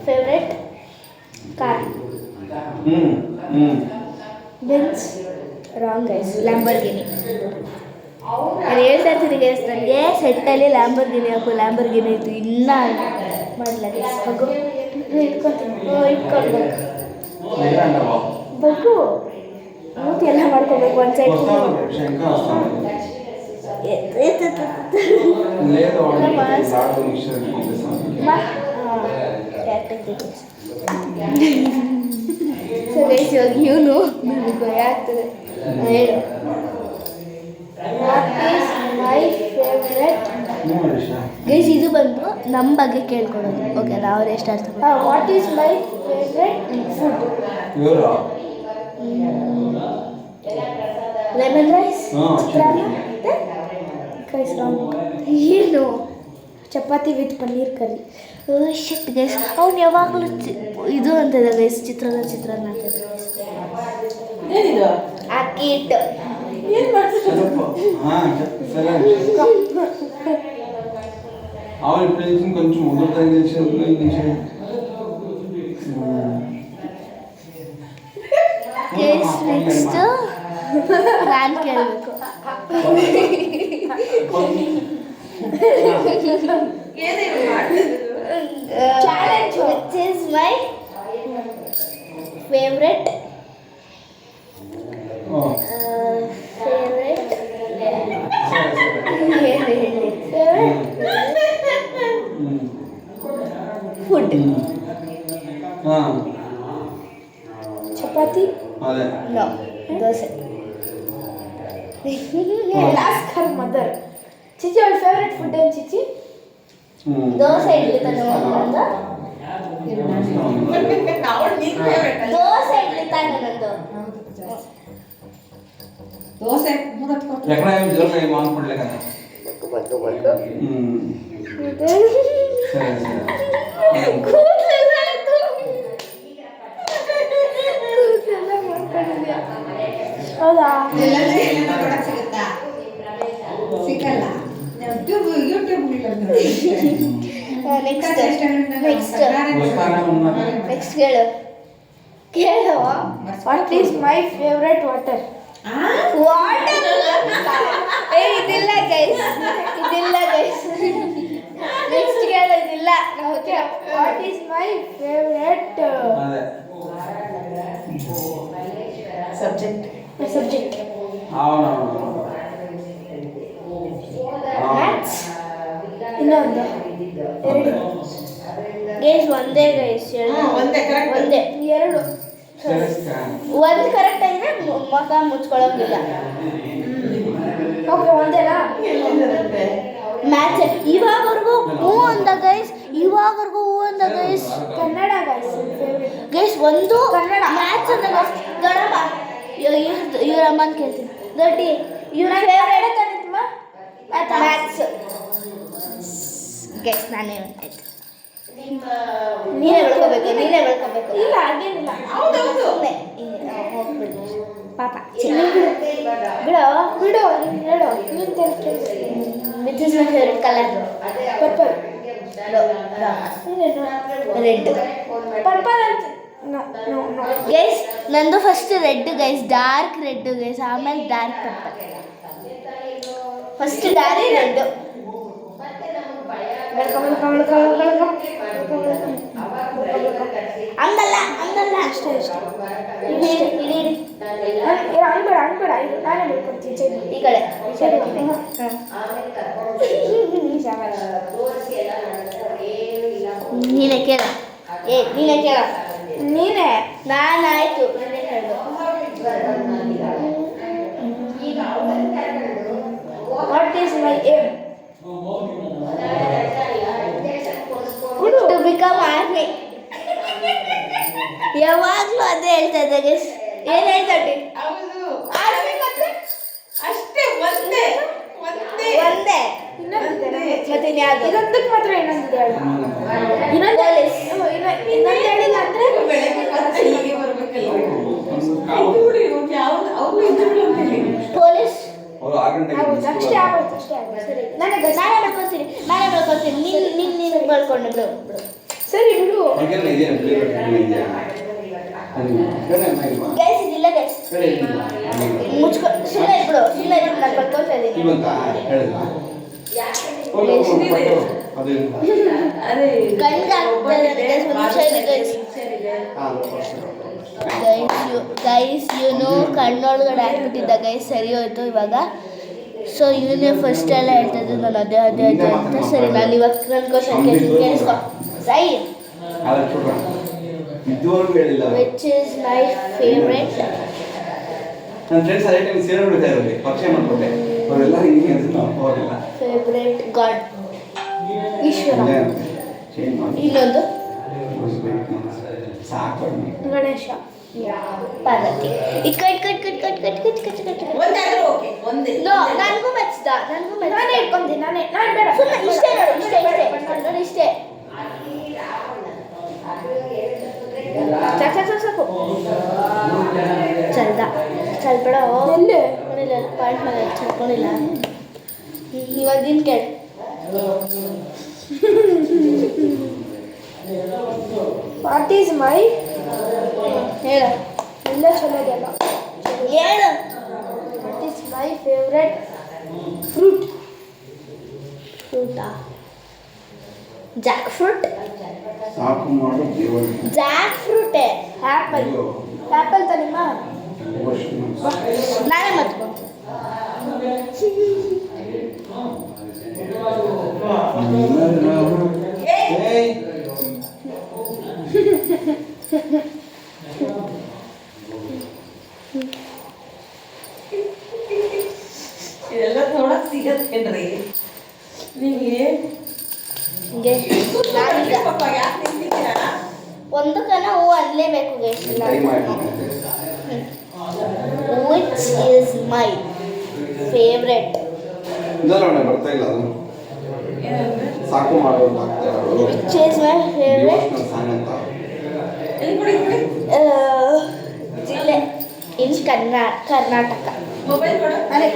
Speaker 1: favourite car Benz wrong guys Lamborghini. ನಾನು ಹೇಳ್ತಾ ಇರ್ತೀನಿ ಗೈಸ್ ನನಗೆ ಸೆಟ್ಟಲ್ಲಿ ಲ್ಯಾಂಬರ್ಗಿನಿ ಹಾಕು ಲ್ಯಾಂಬರ್ಗಿನಿ ಇತ್ತು ಇಲ್ಲ ಮಾಡಲ್ಲ ಗೈಸ್. ಬಗ್ಗು ಇಟ್ಕೊಂಡು ಬಗ್ಗು ಮೂತಿ ಎಲ್ಲ ಮಾಡ್ಕೋಬೇಕು ಒಂದು ಸೈಡ್ ಸೊ ಗೈಸ್ ಇವಾಗ ಇವನು ನನಗೆ ಭಯ ಆಗ್ತದೆ. ಹೇಳು what is my favourite guys. ಇದು ಬಂದು ನಮ್ಮ ಬಗ್ಗೆ ಕೇಳ್ಕೊಡೋದು ಓಕೆನಾ? ಅವ್ರು ಎಷ್ಟು ಅರ್ಥ what is my favourite food? Lemon rice ಏನು chapati with paneer curry. Shit guys ಅವ್ನು ಯಾವಾಗಲೂ ಇದು ಅಂತಿದ್ದ ಗೈಸ್ ಚಿತ್ರಾನ್ನ ಅಂತಿದ್ದ ಅಕ್ಕಿಟ್ ಏನು ಮಾಡ್ತಿದ್ದ
Speaker 3: కొంచెం ముందు
Speaker 1: ನೆಕ್ಸ್ಟ್ ನಾನು ಕೇಳಬೇಕು. Challenge which is my favourite food chapati no dosa.
Speaker 2: Last her mother ಚಿಚಿ ಅವಳ ಫೇವ್ರೆಟ್ ಫುಡ್ ಏನು ಚಿಚಿ?
Speaker 1: ದೋಸೆ ಇಡ್ಲಿ ತಾನೆ ನಂದು. ದೋಸೆ ಇಡ್ಲಿ ತಾನೆ ನಂದು.
Speaker 4: ದೋಸೆ
Speaker 3: ఎక్కడ ఏం జోర్ ఏం అనుకోవట్లే కదా సరే
Speaker 2: ಹೌದಾ?
Speaker 4: ಸಿಕ್ಕಲ್ಲ ಯೂಟ್ಯೂಬ್
Speaker 1: ನೆಕ್ಸ್ಟ್ ಕೇಳು
Speaker 2: what is my favourite water?
Speaker 1: Water ಇದಿಲ್ಲ ಗೈಸ್ ನೆಕ್ಸ್ಟ್ ಕೇಳು ಇದಿಲ್ಲ.
Speaker 2: ವಾಟ್ ಈಸ್ ಮೈ ಫೇವ್ರೆಟ್
Speaker 3: అదే
Speaker 2: ಸಬ್ಜೆಕ್ಟ್?
Speaker 3: అవునవును
Speaker 2: ಮ್ಯಾಥ್ಸ್. ಇನ್ನೊಂದು ಎರಡು
Speaker 1: ಗೈಸ್ ಒಂದೇ ಗೈಸ್
Speaker 4: ಒಂದೇ correct.
Speaker 1: ಒಂದೇ
Speaker 2: ಎರಡು
Speaker 1: ಒಂದು ಕರೆಕ್ಟ್ ಆಗಿದ್ರೆ ಮುಖ ಮುಚ್ಕೊಳ್ಳೋಂಗಿಲ್ಲ.
Speaker 2: ಓಕೆ ಒಂದೇನಾ?
Speaker 1: ಮ್ಯಾಥ್ಸ್ ಇವಾಗವರೆಗೂ ಹೂ ಅಂದ ಗೈಸ್
Speaker 2: ಕನ್ನಡ
Speaker 1: ಗೈಸ್ ಒಂದು
Speaker 2: ಕನ್ನಡ.
Speaker 1: ಮ್ಯಾಥ್ಸ್ ಅಂದ ಗೈಸ್ ದೊಡ್ಡಪ್ಪ ಇವ್ರ ಅಮ್ಮನ ಕೇಳ್ತೀನಿ ದೊಡ್ಡಿ ಇವ್ರ ಫೇವ್ರೇಟ್ ಮ್ಯಾಥ್ಸ್ ಗೈಸ್ ನಾನೇ ಆಯ್ತು. ನೀನೇ ಬೆಳ್ಕೋಬೇಕು
Speaker 2: ಇಲ್ಲ ಹಾಗೇನಿಲ್ಲ.
Speaker 1: ಸುಮ್ಮನೆ ಹೋಗ್ಬಿಡು ಪಾಪ ಬಿಡು
Speaker 2: ಬಿಡು ನೀನು ಹೇಳು. ನೀನು
Speaker 1: which is my favourite colour?
Speaker 2: Purple.
Speaker 1: Red.
Speaker 2: Purple ಅಂತ
Speaker 1: ಗೈಸ್ ನಂದು first red guys, dark red guys, ಆಮೇಲೆ dark purple. First dark red. ಹಂಗಲ್ಲ
Speaker 2: ಅಷ್ಟೇ
Speaker 1: ಇಡಿ
Speaker 2: ಅನ್ಬೇಡ ನಾನೇ ಹೇಳ್ಕೊಡ್ತೀನಿ.
Speaker 1: ಈ ಕಡೆ ನೀನೇ ಕೇಳ.
Speaker 2: ನೀನೇ
Speaker 1: ನಾನಾಯ್ತು ನೀನೇ ಹೇಳು.
Speaker 2: What is my aim?
Speaker 1: To become army. ಯಾವಾಗಲೂ ಅದೇ ಹೇಳ್ತಾ ಇದ್ದೆ ಗೈಸ್. ಏನು ಹೇಳ್ತಾ ಇದ್ದೆ?
Speaker 4: ಆರ್ಮಿ ಮತ್ತೆ ಅಷ್ಟೇ ಒಂದೇ
Speaker 1: ಮತ್ತೆ ಇನ್ಯಾವುದು?
Speaker 2: ಇದೊಂದಕ್ಕೆ ಮಾತ್ರ ಇನ್ನೊಂದಿದೆ ಹೇಳು.
Speaker 1: ಪೊಲೀಸ್.
Speaker 2: ಇನ್ನೊಂದು ಹೇಳಿಲ್ಲ ಅಂದರೆ
Speaker 4: ಬೆಳಗ್ಗೆ ಹೀಗೆ ಬರ್ಬೇಕಲ್ಲ. ಯಾವ್ದು ಅವ್ರು ಇದ್ದು
Speaker 1: ಪೊಲೀಸ್
Speaker 3: ಗಂಟೆಗೆ
Speaker 2: ಅಷ್ಟೇ ಆಗೋಯ್ತು ಅಷ್ಟೇ ಆಗೋಯ್ತು ಸರಿ ನನಗೆ
Speaker 1: ನಾನೇ ಬರ್ಕೊತೀನಿ ನೀನು ಬರ್ಕೊಂಡು ಬಿಡು
Speaker 2: ಸರಿ ಬಿಡು
Speaker 3: ಯಾಕೆಂದ್ರೆ ಇದೆ ಇದೆಯಾ
Speaker 1: ಗೈಸ್ ಇದಿಲ್ಲ ಗೈಸ್ ಮುಚ್ಕೊ ಸುಮ್ಮನೆ ಬಿಡು ಸುಮ್ಮನೆ ನಾನು ಬರ್ಕೊಳ್ತಾ ಇದ್ದೀನಿ
Speaker 3: ಇವಂತ ಹೇಳಿದ
Speaker 4: ಅದೇ
Speaker 1: ಕಣ್ಣಿಗೆ ಆಗ್ತದೆ ಗೈಸ್ ಒಂದು ನಿಮಿಷ ಇದೆ ಗೈಸ್ ಇವನು ಕಣ್ಣೊಳಗಡೆ ಹಾಕ್ಬಿಟ್ಟಿದ್ದ ಗೈಸ್ ಸರಿ ಹೋಯ್ತು ಇವಾಗ ಸೊ ಇವನೇ ಫಸ್ಟ್ ಎಲ್ಲ ಹೇಳ್ತಿದ್ದು ನಾನು ಅದೇ ಅಂತ ಸರಿ ನಾನು ಇವಾಗ ನನ್ನ ಕ್ವಶನ್ ಕೇಳಿಸ್ಕೊ ಸೈ
Speaker 3: ಇದುವರೆಗೂ ಹೇಳಿಲ್ಲ
Speaker 1: ವಿಚ್ ಇಸ್ ಮೈ ಫೇವ್ರೆಟ್
Speaker 3: ನನ್ನ ಫ್ರೆಂಡ್ಸ್ ಅದೇ ಟೈಮ್ ಸೇರಿಬಿಡ್ತಾ ಇರೋದು ಪರಿಚಯ ಮಾಡ್ಕೊಂಡೆ ಅವರೆಲ್ಲ ಹಿಂಗೆ ಅನ್ಸುತ್ತೆ ಹೋಗಿಲ್ಲ
Speaker 1: ಫೇವ್ರೆಟ್ ಗಾಡ್ ಈಶ್ವರ
Speaker 3: ಚೇಂಜ್ ಮಾಡಿ
Speaker 1: ಇನ್ನೊಂದು
Speaker 3: ಸಾಕು
Speaker 2: ಗಣೇಶ
Speaker 1: ಪಾರ್ವತಿ
Speaker 4: ಒಂದಾದ್ರೂ ಓಕೆ ಒಂದೇ
Speaker 1: ನೋ ನನಗೂ ಮೆಚ್ಚಿದ
Speaker 2: ನಾನೇ ಇಟ್ಕೊಂತೀನಿ ನಾನು ಬೇಡ
Speaker 1: ಸುಮ್ಮನೆ ಇಷ್ಟೇ ನೋಡಿ ಇಷ್ಟೇ ಸಾಕು ಚಲ್ದ ಚಲ್ಬೇಡ
Speaker 2: ಎಲ್ಲಿ
Speaker 1: ನೋಡಿಲ್ಲ ಪಾಯಿಂಟ್ ಮೇಲೆ ಚಲ್ಕೊಂಡಿಲ್ಲ ಇವಾಗ ನೀನು ಕೇಳಿ
Speaker 2: ವಾಟ್ ಈಸ್ ಮೈ
Speaker 1: ಹೇಳ
Speaker 2: ಎಲ್ಲ ಚಲೋದಲ್ಲ
Speaker 1: ಹೇಳು
Speaker 2: what is my favourite fruit
Speaker 1: ಫ್ರೂಟಾ ಜಾಕ್ ಫ್ರೂಟ್
Speaker 3: ಸಾಕು ಮಾಡು ದೇವರಿಗೆ
Speaker 1: ಜಾಕ್ ಫ್ರೂಟೇ
Speaker 2: ಆ್ಯಪಲ್ ಆ್ಯಪಲ್ ತಾನಿಮ್ಮ
Speaker 1: ನಾನೇ ಮತ್ಕೊಂಡು
Speaker 4: ಇದೆಲ್ಲ ನೋಡಕ್ ಸಿಗತ್ತೇನ್ರಿ ನಿಮಗೆ
Speaker 1: ಹಿಂಗೆ ನಾನೀಗ
Speaker 4: ಪಾಪ ಯಾಕೆ ನಿಂತಿದ್ದೀರಾ
Speaker 1: ಒಂದು ಕನ ಹೂ ಅನ್ಲೇಬೇಕು guys which is my favourite
Speaker 3: ಇದಲ್ಲ ಬರ್ತಾ ಇಲ್ಲ ಅದು ಸಾಕು ಮಾಡೋದು ಆಗ್ತಾ ಇರೋದು
Speaker 1: which is my favourite
Speaker 3: devotional song ಅಂತ
Speaker 4: ಎಲ್ಲಿ ಕೊಡಿ ಕೊಡಿ
Speaker 1: ಜಿಲ್ಲೆ ಇನ್ ಕರ್ನಾಟಕ
Speaker 4: ಮೊಬೈಲ್ ಕೊಡು
Speaker 1: ನಾನೇ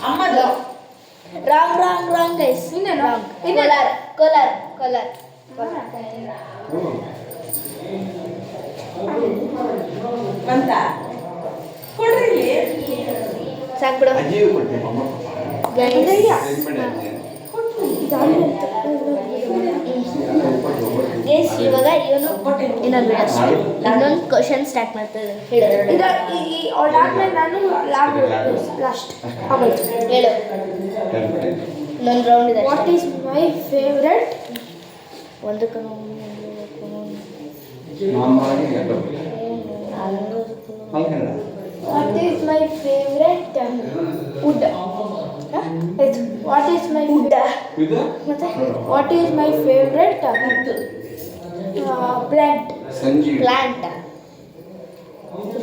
Speaker 4: ಅಮ್ಮದು
Speaker 1: ರಾಂಗ್ ಗೈಸ್
Speaker 2: ಇನ್ನೇನು?
Speaker 1: ಕೋಲಾರ್
Speaker 4: ಬಂತ ಕೊಡ್ರಿ ಇಲ್ಲಿ
Speaker 1: ಸಾಕು ಬಿಡು
Speaker 3: ಅಜ್ಜಿಯು ಕೊಟ್ಟೆ ಅಮ್ಮ
Speaker 1: ಗೈಸ್ ಗೈಸ್ ಇವಾಗ ಇವನು ಇನ್ನೊಂದು ಕ್ವಶನ್ ಸ್ಟಾರ್ಟ್ ಮಾಡ್ತಾರೆ ಹೇಳು
Speaker 2: ಇದು ಈ ಅದಾದ್ಮೇಲೆ ನಾನು ಲಾಸ್ಟ್ ಆಗೋಯ್ತು
Speaker 1: ಹೇಳು ಇನ್ನೊಂದು ರೌಂಡ್ ಇದೆ
Speaker 2: ವಾಟ್ ಈಸ್ ಮೈ ಫೇವ್ರೆಟ್
Speaker 1: ಒಂದು
Speaker 3: ಮಾಮಾಗಿ ಎರಡು ಅಲ್ಕಂಡ
Speaker 2: what is my favourite wood what is my wood
Speaker 3: ಇದು
Speaker 1: ಮತ್ತೆ
Speaker 2: what is my favourite plant
Speaker 3: Sanjeev
Speaker 1: plant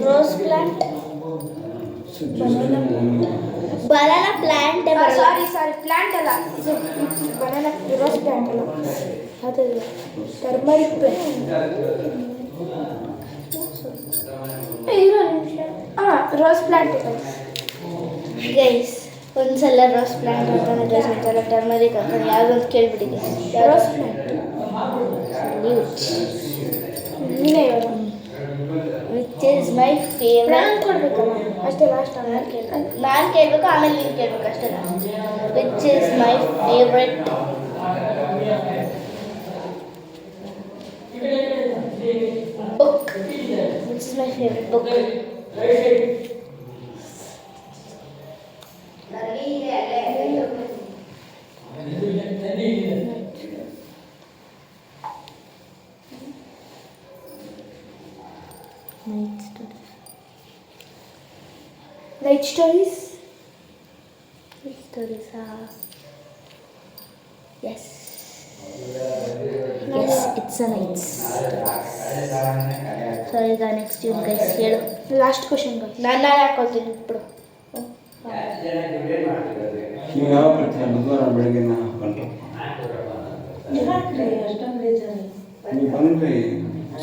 Speaker 1: rose plant banana plant
Speaker 2: sorry plant ಅಲ್ಲ ಇದು ಬನಾನಾ ರೋಸ್ ಪ್ಲಾಂಟ್ ಅಲ್ಲ ಅದು ಟರ್ಮರಿಕ್ ಪ್ಲಾಂಟ್ ಇರೋ ನಿಮಿಷ ರೋಸ್ ಪ್ಲಾಂಟ್ ಇದೆ
Speaker 1: ಗೈಸ್ ಒಂದ್ಸಲ ರೋಸ್ ಪ್ಲಾಂಟ್ ಅಂತಾನೆ ಗೈಸ್ ಒಂದ್ಸಲ ಟರ್ಮರಿಕ್ ಅಂತಾನೆ ಯಾವ್ದೊಂದು ಕೇಳ್ಬಿಡಿ
Speaker 2: ರೋಸ್ ಪ್ಲಾಂಟ್ ನೀನೇ ಹೇಳು
Speaker 1: which is my favourite
Speaker 2: plant ಕೊಡ್ಬೇಕಲ್ಲ ಅಷ್ಟೇ ಲಾಸ್ಟ್
Speaker 1: ನಾನು ಕೇಳಬೇಕು ಆಮೇಲೆ ನೀನು ಕೇಳಬೇಕು ಅಷ್ಟೇ which is my favourite book which is my favourite book
Speaker 2: night stories
Speaker 1: stories yes yes it's a nice so ಈಗ ನೆಕ್ಸ್ಟ್ ಇವ್ನು ಗೈಸ್ ಹೇಳು
Speaker 2: ಲಾಸ್ಟ್ ಕ್ವಶನ್
Speaker 1: ನಾನು ಹಾಕೊಳ್ತೀನಿ ಬಿಡು
Speaker 3: ನೀವು ಯಾವಾಗ ಬರ್ತೀರಾ ಬುಧವಾರ ಬೆಳಗ್ಗೆ ನಾನು ಬಂತು
Speaker 4: ಯಾಕ್ರಿ ಅಷ್ಟೊಂದು ಬೇಜಾರು
Speaker 3: ನೀವು ಬಂದ್ರಿ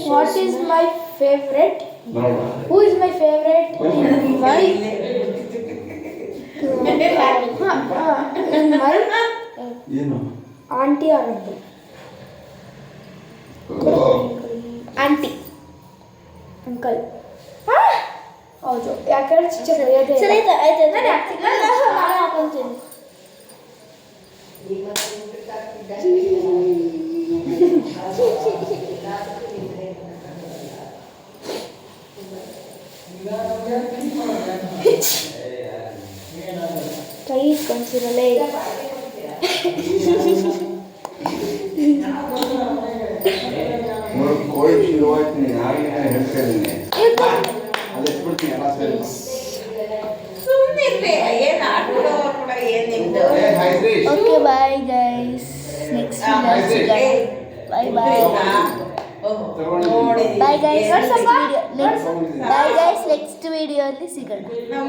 Speaker 2: ವಾಟ್ ಈಸ್ ಮೈ ಫೇವ್ರೆಟ್
Speaker 3: ಬರೋಣ
Speaker 2: who is my favourite my
Speaker 3: ಏನು
Speaker 2: aunty or uncle aunty uncle ಹೌದು ಯಾಕಂದ್ರೆ
Speaker 1: ಸರಿ ಆಯ್ತು ಆಯ್ತು ನಾನು ಹಾಕೊಂತೀನಿ.
Speaker 2: ಕೈ ಇಟ್ಕೊಂತಿರಲೇ
Speaker 3: ನೋಡು ಕೋಳಿ ಶುರುವಾಯ್ತು ನೀನು ಆಗಿನ ಹೇಳ್ತಾ ಇದ್ದೀನಿ ಅದು ಎತ್ಬಿಡ್ತೀನಿ ಎಲ್ಲ ಸೇರಿ
Speaker 4: ಸುಮ್ಮನಿರ್ಲಿ ಏನು ಆಟೋ ಕೂಡ ಏನು ನಿಮ್ದು
Speaker 3: hi Shrish
Speaker 1: okay bye guys, next bye bye
Speaker 4: ನೋಡಿ
Speaker 1: ಬಾಯ್ ಗೈಸ್, ನೆಕ್ಸ್ಟ್ ವಿಡಿಯೋ ಅಲ್ಲಿ ಸಿಗೋಣ.
Speaker 4: ನಾವು